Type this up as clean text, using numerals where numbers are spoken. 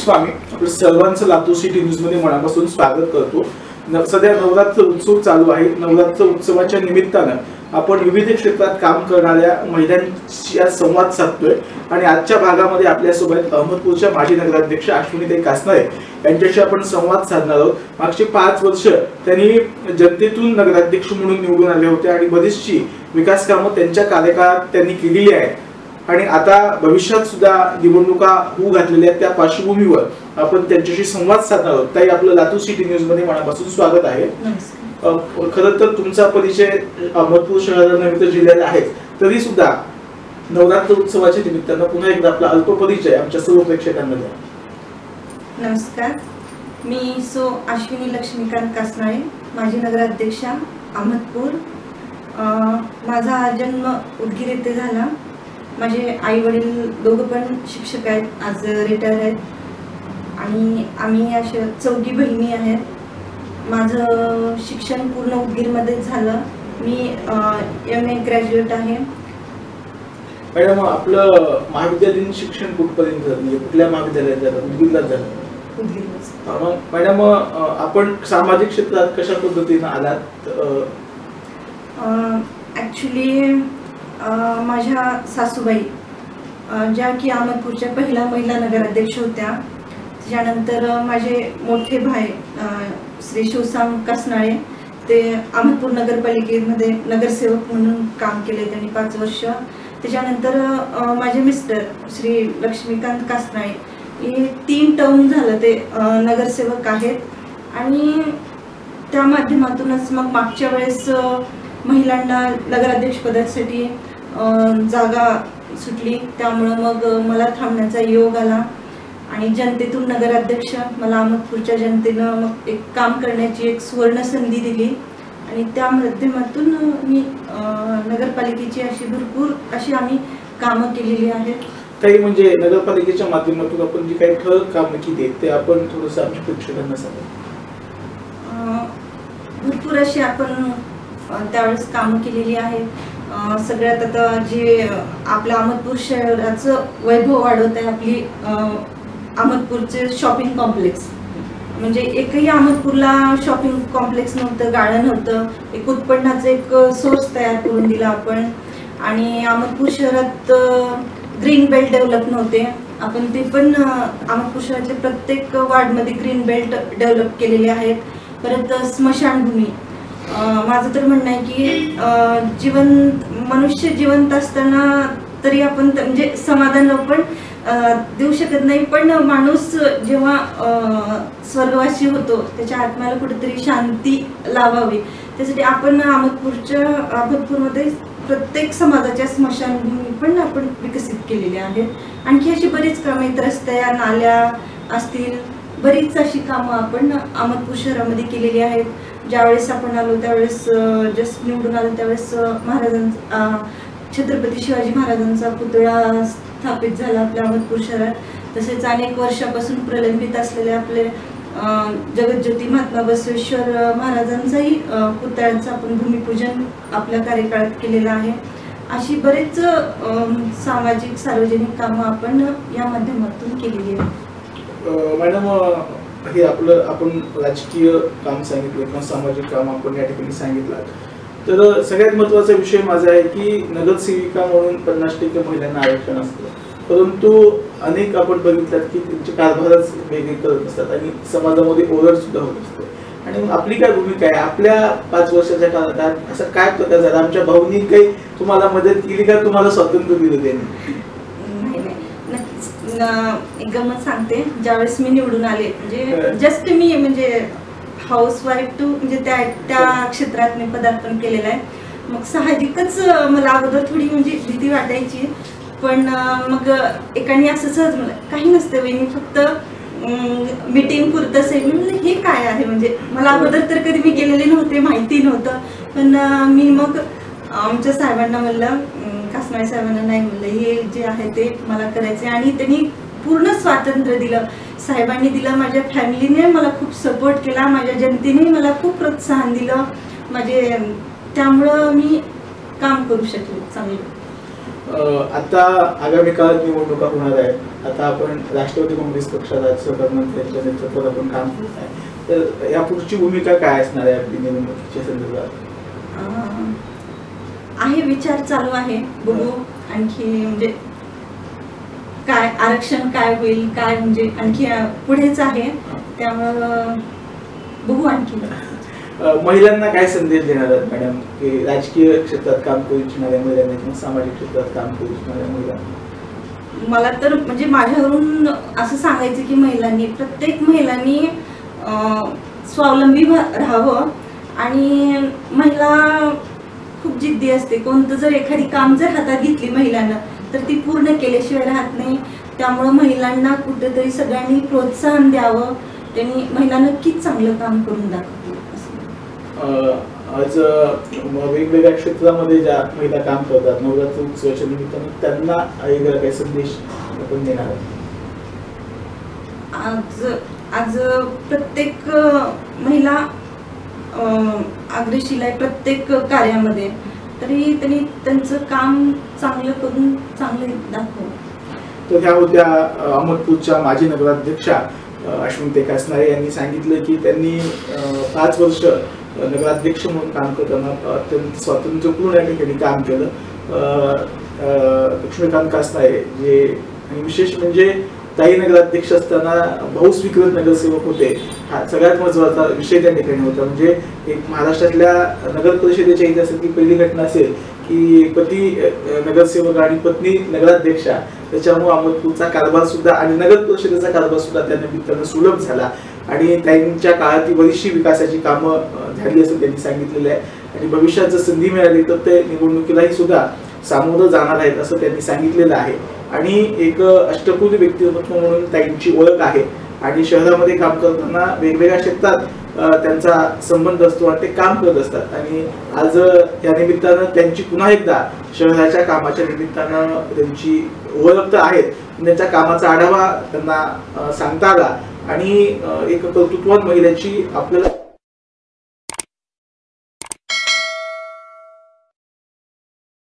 स्वामी. आपलं सर्वांचं Latur city news मध्ये मनापासून स्वागत करतो. सध्या नवरात्र उत्सव चालू आहे. नवरात्र उत्सवाच्या निमित्तानं आपण विविध क्षेत्रात काम करणाऱ्या महिलांशी संवाद साधतोय आणि आजच्या भागामध्ये आपल्यासोबत अहमदपूरच्या माजी नगराध्यक्ष अश्विनीताई कासनाळे यांच्याशी आपण संवाद साधणार आहोत. मागची 5 वर्ष त्यांनी जनतेतून नगराध्यक्ष म्हणून निवडून आले होते आणि बरीचशी विकास कामं त्यांच्या कार्यकाळात त्यांनी केलेली आहेत आणि आता भविष्यात सुद्धा निवडणुका होऊ घातलेल्या आहेत. त्या पार्श्वभूमीवर आपण त्यांच्याशी संवाद साधणार आहोत. ताई, आपलं लातूर सिटी न्यूज मध्ये मनापासून स्वागत आहे. खरं तर तुमचा परिचय अहमदपूर शहरानंतर जिल्ह्यात आहे, तरी सुद्धा नवरात्र उत्सवाच्या निमित्तानं पुन्हा एकदा आपला अल्प परिचय आमच्या सर्व प्रेक्षकांना द्या. नमस्कार, मी अश्विनी लक्ष्मीकांत कासनाळे, माजी नगराध्यक्षा अहमदपूर. माझा जन्म उदगीर येथे झाला. माझे आई वडील दोघं पण शिक्षक आहेत, आज रिटायर आहेत आणि आम्ही अशा 4 बहिणी आहेत. माझं शिक्षण पूर्ण उदगीरमध्येच झालं. मी MA ग्रॅज्युएट आहे. मॅडम, आपलं महाविद्यालयीन शिक्षण कुठपर्यंत झालं, म्हणजे कुठल्या महाविद्यालयात झालं? उदगीरलाच झालं. मॅडम, आपण सामाजिक क्षेत्रात कशा पद्धतीने आलात? ॲक्च्युली माझ्या सासूबाई ज्या की अहमदपूरच्या पहिल्या महिला नगराध्यक्ष होत्या. त्याच्यानंतर माझे मोठे भाई श्री शिवसाम कासनाळे, ते अहमदपूर नगरपालिकेमध्ये नगरसेवक म्हणून काम केले त्यांनी 5 वर्ष. त्याच्यानंतर माझे मिस्टर श्री लक्ष्मीकांत कासनाळे, हे 3 टर्म झालं ते नगरसेवक आहेत आणि त्या माध्यमातूनच मग मागच्या वेळेस महिलांना नगराध्यक्षपदासाठी जागा सुटली. त्यामुळं मग मला थांबण्याचा योग आला आणि जनतेतून नगराध्यक्ष, मला अहमदपूरच्या जनतेनं मग एक काम करण्याची एक सुवर्ण संधी दिली आणि त्या माध्यमातून मी नगरपालिकेची अशी भरपूर अशी आम्ही कामं केलेली आहेत. काही म्हणजे नगरपालिकेच्या माध्यमातून आपण जी काही ठळक कामं केली ते आपण थोडंसं आमच्या प्रेक्षकांना सांगा. भरपूर अशी आपण त्यावेळेस कामं केलेली आहेत. सगळ्यात आता जे आपल्या अहमदपूर शहराचं वैभव वाढवत आहे आपली अहमदपूरचे शॉपिंग कॉम्प्लेक्स. म्हणजे एकही अहमदपूरला शॉपिंग कॉम्प्लेक्स नव्हतं, गार्डन नव्हतं. एक उत्पन्नाचं एक सोर्स तयार करून दिला आपण. आणि अहमदपूर शहरात ग्रीन बेल्ट डेव्हलप नव्हते, आपण ते पण अहमदपूर शहराच्या प्रत्येक वार्डमध्ये ग्रीन बेल्ट डेव्हलप केलेले आहेत. परत स्मशानभूमी, माझं तर म्हणणं आहे की मनुष्य जिवंत असताना तरी आपण म्हणजे समाधान पण देऊ शकत नाही, पण माणूस जेव्हा स्वर्गवासी होतो त्याच्या आत्म्याला कुठेतरी शांती लावावी, त्यासाठी आपण अहमदपूरमध्ये प्रत्येक समाजाच्या स्मशानभूमी पण आपण विकसित केलेल्या आहेत. आणखी अशी बरीच कामं आहेत, रस्त्या नाल्या असतील, बरीच अशी कामं आपण अहमदपूर शहरामध्ये केलेली आहेत. ज्यावेळेस आपण आलो त्यावेळेस जस्ट निवडून आलो त्यावेळेस छत्रपती शिवाजी महाराजांचा पुतळा स्थापित झाला आपल्या अहमदपूर शहरात. तसेच अनेक वर्षापासून प्रलंबित असलेले आपले जगज्योती महात्मा बसवेश्वर महाराजांचाही पुतळ्याचं आपण भूमिपूजन आपल्या कार्यकाळात केलेलं आहे. अशी बरेच सामाजिक सार्वजनिक कामं आपण या माध्यमातून केलेली आहेत. मॅडम, हे आपलं आपण राजकीय काम सांगितलं किंवा सामाजिक काम आपण या ठिकाणी सांगितलं, तर सगळ्यात महत्त्वाचा विषय माझा आहे की नगरसेविका म्हणून 50% महिलांना आरक्षण असतं, परंतु अनेक आपण बघितलं की त्यांचे कारभारच वेगळे करत असतात आणि समाजामध्ये ओरड सुद्धा होत असते. आणि आपली काय भूमिका आहे आपल्या 5 वर्षाच्या काळात? असं काय प्रकार झाला? आमच्या भाऊनी काही तुम्हाला मदत केली का? तुम्हाला स्वातंत्र्य दिलं त्यांनी? एक गमत सांगते. ज्यावेळेस मी निवडून आले, म्हणजे जस्ट मी म्हणजे हाऊसवाईफ टू म्हणजे त्या क्षेत्रात मी पदार्पण केलेलं आहे. मग साहजिकच मला अगोदर थोडी म्हणजे भीती वाटायची, पण मग एकाने असं सहज मला काही नसतं मी फक्त मीटिंग पुरतंच आहे. मी म्हणलं हे काय आहे, म्हणजे मला अगोदर तर कधी मी केलेले नव्हते, माहिती नव्हतं. पण मी मग आमच्या साहेबांना म्हणलं, कासनाळे साहेबांना नाही म्हणलं, हे जे आहे ते मला करायचे. आणि त्यांनी पूर्ण स्वातंत्र्य दिलं, साहेबांनी दिलं, माझ्या फॅमिलीने मला खूप सपोर्ट केला, माझ्या जनतेने मला खूप प्रोत्साहन दिलं. त्यामुळं मी काम करू शकले चांगलं. आता आगामी काळात निवडणुका होणार आहेत. आता आपण राष्ट्रवादी काँग्रेस पक्षात राज्यसभामंत्र्यांच्या नेतृत्वात आपण काम करत आहे, तर यापुढची भूमिका काय असणार आहे आपली निवडणुकीच्या संदर्भात? आहे, विचार चालू आहे, बघू आणखी म्हणजे काय आरक्षण काय होईल, काय म्हणजे आणखी पुढेच आहे, त्यामुळं बघू आणखी. महिलांना काय संदेश देणार आहेत मॅडम, की राजकीय क्षेत्रात काम करू इच्छिणाऱ्या महिलांना किंवा सामाजिक क्षेत्रात काम करू इच्छिणाऱ्या महिलांना? मला तर म्हणजे माझ्यावरून असं सांगायचं की प्रत्येक महिलांनी स्वावलंबी राहावं. आणि महिला खूप जिद्दी असते, कोणतं जर एखादी काम जर हातात घेतली महिलांना तर ती पूर्ण केल्याशिवाय राहत नाही. त्यामुळं महिलांना कुठेतरी सगळ्यांनी प्रोत्साहन द्यावं, त्यांनी महिला नक्कीच चांगलं काम करून दाखवतील. आज वेगवेगळ्या क्षेत्रामध्ये ज्या महिला काम करतात नवरात्र उत्सवाच्या निमित्तानं, त्यांना वेगळा काही संदेश आपण देणार आहोत? आज प्रत्येक महिला अग्रेशील आहे प्रत्येक कार्यामध्ये, तरी त्यांनी त्यांचं काम चांगलं करून चांगले दाखव. तर ह्या होत्या अहमदपूरच्या माजी नगराध्यक्षा अश्विनी कासनारे यांनी सांगितलं की त्यांनी 5 वर्ष नगराध्यक्ष म्हणून काम करताना अत्यंत स्वातंत्र्यपूर्ण या ठिकाणी काम केलं. लक्ष्मीकांत कासनारे जे आणि विशेष म्हणजे ताई नगराध्यक्ष असताना भाऊ स्वीकृत नगरसेवक होते, हा सगळ्यात महत्त्वाचा विषय त्या ठिकाणी होता. म्हणजे एक महाराष्ट्रातल्या नगर परिषदेच्या इतिहासातली पहिली घटना असेल की पती नगरसेवक आणि पत्नी नगराध्यक्षा, त्याच्यामुळे अहमदपूरचा कारभार सुद्धा आणि नगर परिषदेचा कारभार सुद्धा त्या निमित्तानं सुलभ झाला. आणि त्यांच्या काळात ती बरीचशी विकासाची कामं झाली असं त्यांनी सांगितलेलं आहे. आणि भविष्यात जर संधी मिळाली तर ते निवडणुकीलाही सुद्धा सामोरं जाणार आहेत असं त्यांनी सांगितलेलं आहे. आणि एक अष्टपैलू व्यक्तिमत्व म्हणून ताईंची ओळख आहे. आणि शहरामध्ये काम करताना वेगवेगळ्या क्षेत्रात त्यांचा संबंध असतो आणि ते काम करत असतात. आणि आज या निमित्तानं त्यांची पुन्हा एकदा शहराच्या कामाच्या निमित्तानं त्यांची ओळख तर आहे, त्यांच्या कामाचा आढावा त्यांना सांगता आला आणि एक कर्तृत्ववान महिलेची आपल्याला